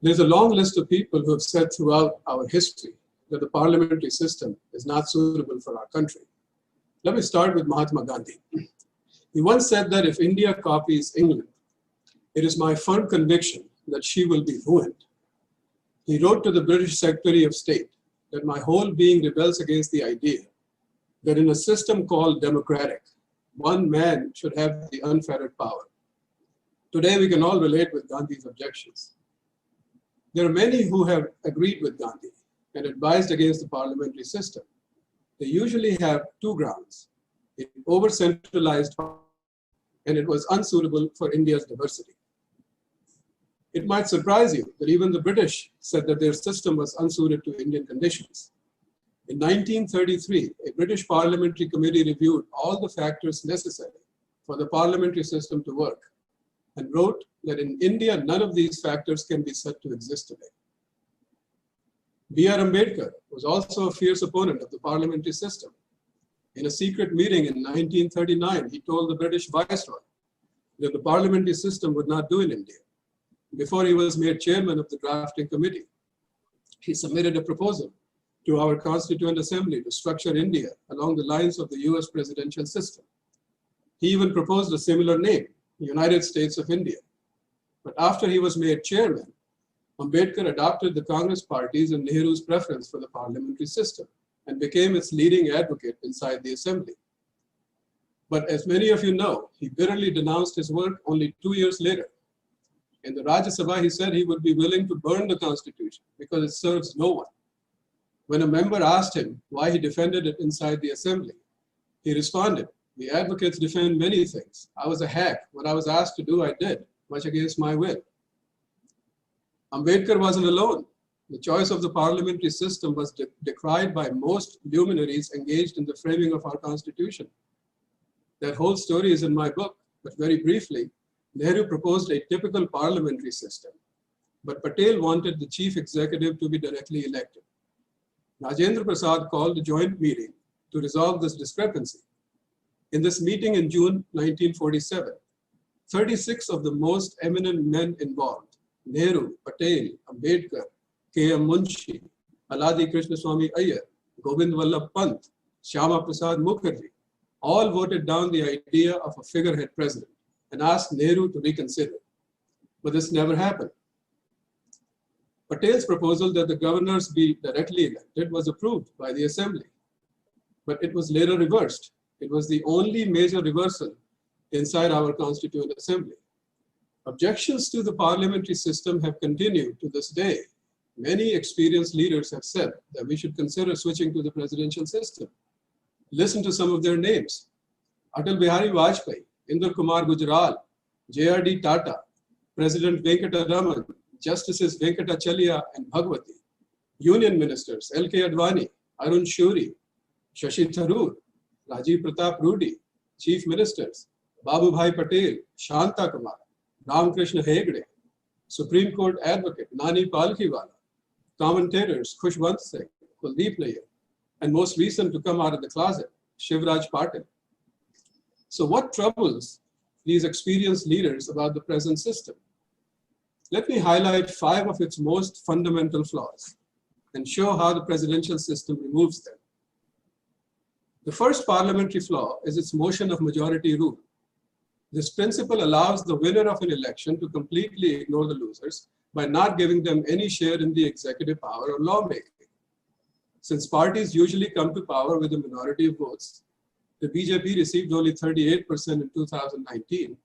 There's a long list of people who have said throughout our history that the parliamentary system is not suitable for our country. Let me start with Mahatma Gandhi. He once said that if India copies England, it is my firm conviction that she will be ruined. He wrote to the British Secretary of State that my whole being rebels against the idea that in a system called democratic, one man should have the unfettered power. Today, we can all relate with Gandhi's objections. There are many who have agreed with Gandhi and advised against the parliamentary system. They usually have two grounds. It over-centralized and it was unsuitable for India's diversity. It might surprise you that even the British said that their system was unsuited to Indian conditions. In 1933, a British parliamentary committee reviewed all the factors necessary for the parliamentary system to work and wrote that in India, none of these factors can be said to exist today. B.R. Ambedkar was also a fierce opponent of the parliamentary system. In a secret meeting in 1939, he told the British Viceroy that the parliamentary system would not do in India. Before he was made chairman of the drafting committee, he submitted a proposal to our Constituent Assembly to structure India along the lines of the US presidential system. He even proposed a similar name, the United States of India. But after he was made chairman, Ambedkar adopted the Congress party's and Nehru's preference for the parliamentary system and became its leading advocate inside the assembly. But as many of you know, he bitterly denounced his work only 2 years later. In the Rajya Sabha, he said he would be willing to burn the Constitution because it serves no one. When a member asked him why he defended it inside the assembly, he responded, "The advocates defend many things. I was a hack. What I was asked to do, I did, much against my will." Ambedkar wasn't alone. The choice of the parliamentary system was decried by most luminaries engaged in the framing of our Constitution. That whole story is in my book, but very briefly, Nehru proposed a typical parliamentary system, but Patel wanted the chief executive to be directly elected. Rajendra Prasad called a joint meeting to resolve this discrepancy. In this meeting in June 1947, 36 of the most eminent men involved, Nehru, Patel, Ambedkar, K.M. Munshi, Aladi Krishnaswamy Iyer, Govind Vallabh Pant, Shyama Prasad Mukherjee, all voted down the idea of a figurehead president and asked Nehru to reconsider. But this never happened. Patel's proposal that the governors be directly elected was approved by the assembly, but it was later reversed. It was the only major reversal inside our Constituent Assembly. Objections to the parliamentary system have continued to this day. Many experienced leaders have said that we should consider switching to the presidential system. Listen to some of their names: Atal Bihari Vajpayee, Inder Kumar Gujral, J.R.D. Tata, President Venkata Raman, Justices Venkatachalya and Bhagwati, Union Ministers L.K. Advani, Arun Shuri, Shashi Tharoor, Rajiv Pratap Rudy, Chief Ministers Babu Bhai Patel, Shanta Kumar, Ramkrishna Hegde, Supreme Court Advocate Nani Palkhiwala, commentators Khushwant Singh, Kuldeep Nayyar, and most recent to come out of the closet, Shivraj Patil. So what troubles these experienced leaders about the present system? Let me highlight 5 of its most fundamental flaws and show how the presidential system removes them. The first parliamentary flaw is its motion of majority rule. This principle allows the winner of an election to completely ignore the losers by not giving them any share in the executive power or lawmaking. Since parties usually come to power with a minority of votes, the BJP received only 38% in 2019.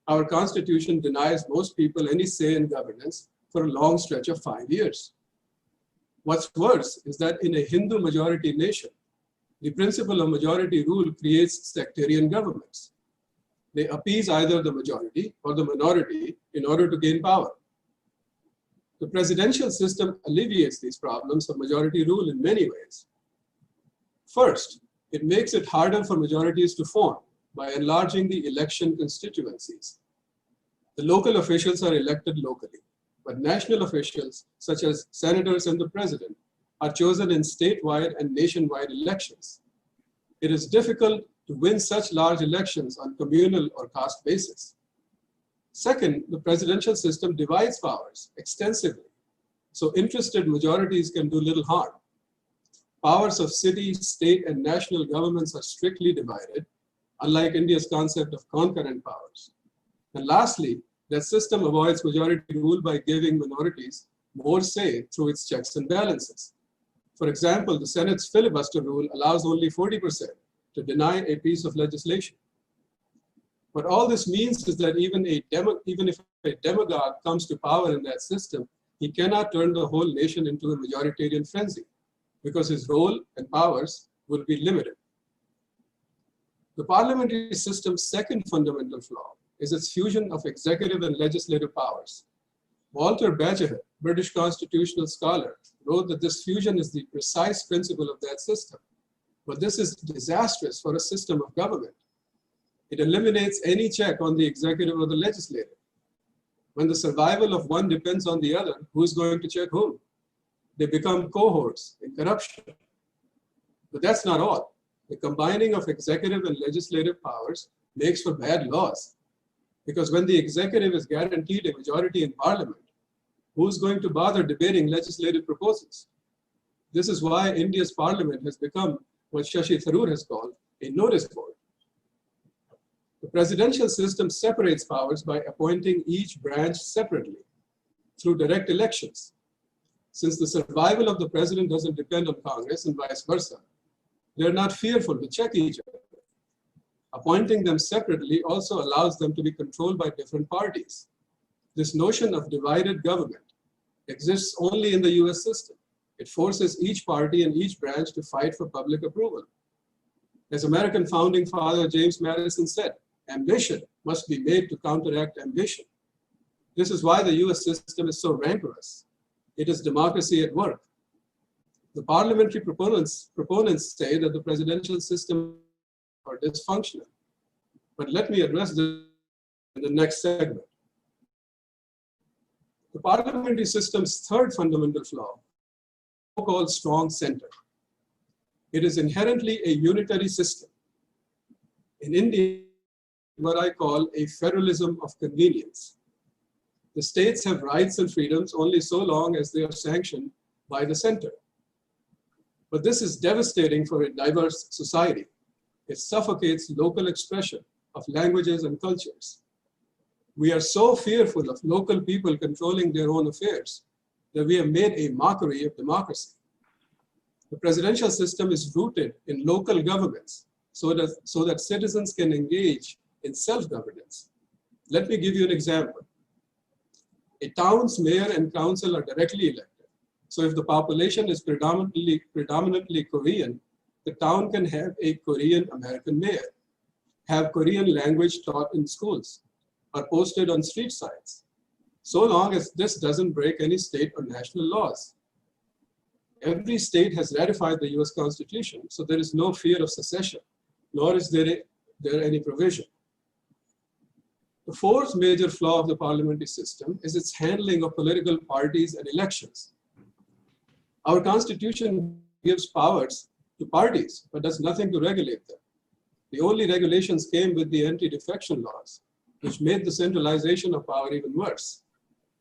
Our constitution denies most people any say in governance for a long stretch of 5 years. What's worse is that in a Hindu majority nation, the principle of majority rule creates sectarian governments. They appease either the majority or the minority in order to gain power. The presidential system alleviates these problems of majority rule in many ways. First, it makes it harder for majorities to form by enlarging the election constituencies. The local officials are elected locally, but national officials, such as senators and the president, are chosen in statewide and nationwide elections. It is difficult to win such large elections on communal or caste basis. Second, the presidential system divides powers extensively so interested majorities can do little harm. Powers of city, state, and national governments are strictly divided, unlike India's concept of concurrent powers. And lastly, that system avoids majority rule by giving minorities more say through its checks and balances. For example, the Senate's filibuster rule allows only 40% to deny a piece of legislation. What all this means is that even if a demagogue comes to power in that system, he cannot turn the whole nation into a majoritarian frenzy, because his role and powers will be limited. The parliamentary system's second fundamental flaw is its fusion of executive and legislative powers. Walter Bagehot, British constitutional scholar, wrote that this fusion is the precise principle of that system. But this is disastrous for a system of government. It eliminates any check on the executive or the legislative. When the survival of one depends on the other, who is going to check whom? They become cohorts in corruption. But that's not all. The combining of executive and legislative powers makes for bad laws. Because when the executive is guaranteed a majority in parliament, who's going to bother debating legislative proposals? This is why India's parliament has become what Shashi Tharoor has called a notice board. The presidential system separates powers by appointing each branch separately through direct elections. Since the survival of the president doesn't depend on Congress and vice versa, they're not fearful to check each other. Appointing them separately also allows them to be controlled by different parties. This notion of divided government exists only in the US system. It forces each party and each branch to fight for public approval. As American founding father James Madison said, ambition must be made to counteract ambition. This is why the US system is so rancorous. It is democracy at work. The parliamentary proponents say that the presidential system are dysfunctional. But let me address this in the next segment. The parliamentary system's third fundamental flaw, so-called strong center. It is inherently a unitary system. In India, what I call a federalism of convenience. The states have rights and freedoms only so long as they are sanctioned by the center. But this is devastating for a diverse society. It suffocates local expression of languages and cultures. We are so fearful of local people controlling their own affairs that we have made a mockery of democracy. The presidential system is rooted in local governments so that citizens can engage in self-governance. Let me give you an example. A town's mayor and council are directly elected. So if the population is predominantly Korean, the town can have a Korean American mayor, have Korean language taught in schools, or posted on street signs, so long as this doesn't break any state or national laws. Every state has ratified the US Constitution, so there is no fear of secession, nor is there any provision. The fourth major flaw of the parliamentary system is its handling of political parties and elections. Our Constitution gives powers to parties, but does nothing to regulate them. The only regulations came with the anti-defection laws, which made the centralization of power even worse.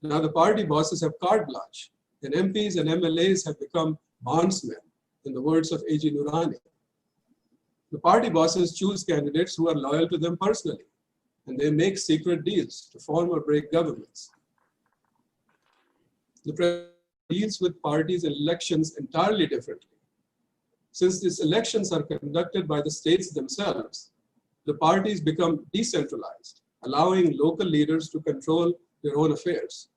Now the party bosses have carte blanche, and MPs and MLAs have become bondsmen, in the words of A.G. Noorani. The party bosses choose candidates who are loyal to them personally, and they make secret deals to form or break governments. The president deals with parties and elections entirely differently. Since these elections are conducted by the states themselves, the parties become decentralized, allowing local leaders to control their own affairs.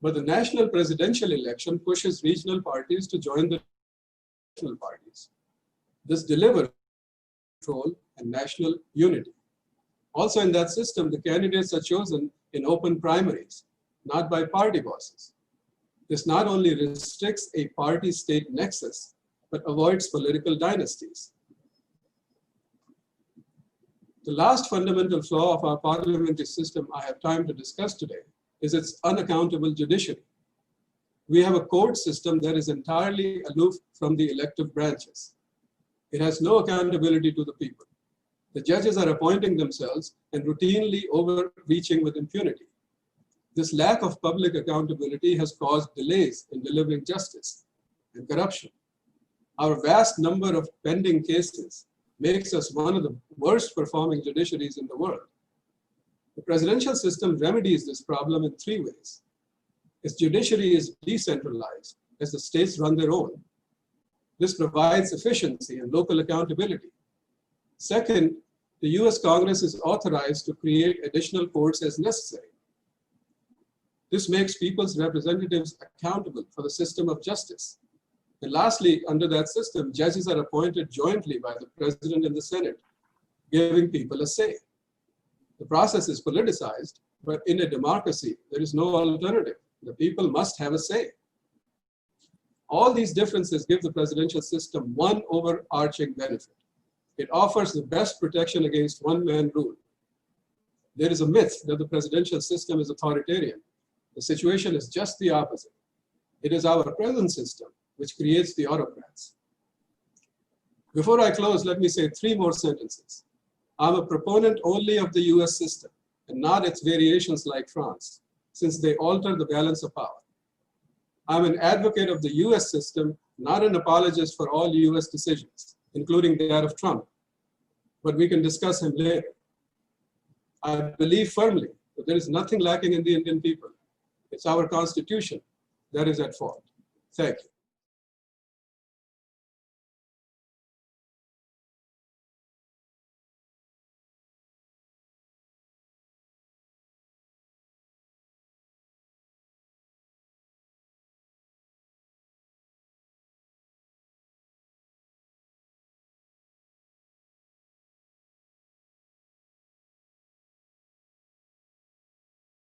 But the national presidential election pushes regional parties to join the national parties. This delivers control and national unity. Also in that system, the candidates are chosen in open primaries, not by party bosses. This not only restricts a party-state nexus, but avoids political dynasties. The last fundamental flaw of our parliamentary system I have time to discuss today is its unaccountable judiciary. We have a court system that is entirely aloof from the elective branches. It has no accountability to the people. The judges are appointing themselves and routinely overreaching with impunity. This lack of public accountability has caused delays in delivering justice and corruption. Our vast number of pending cases makes us one of the worst performing judiciaries in the world. The presidential system remedies this problem in three ways. Its judiciary is decentralized, as the states run their own. This provides efficiency and local accountability. Second, the US Congress is authorized to create additional courts as necessary. This makes people's representatives accountable for the system of justice. And lastly, under that system, judges are appointed jointly by the President and the Senate, giving people a say. The process is politicized, but in a democracy, there is no alternative. The people must have a say. All these differences give the presidential system one overarching benefit. It offers the best protection against one-man rule. There is a myth that the presidential system is authoritarian. The situation is just the opposite. It is our present system which creates the autocrats. Before I close, let me say three more sentences. I'm a proponent only of the US system and not its variations like France, since they alter the balance of power. I'm an advocate of the US system, not an apologist for all US decisions, including that of Trump, but we can discuss him later. I believe firmly that there is nothing lacking in the Indian people. It's our Constitution that is at fault. Thank you.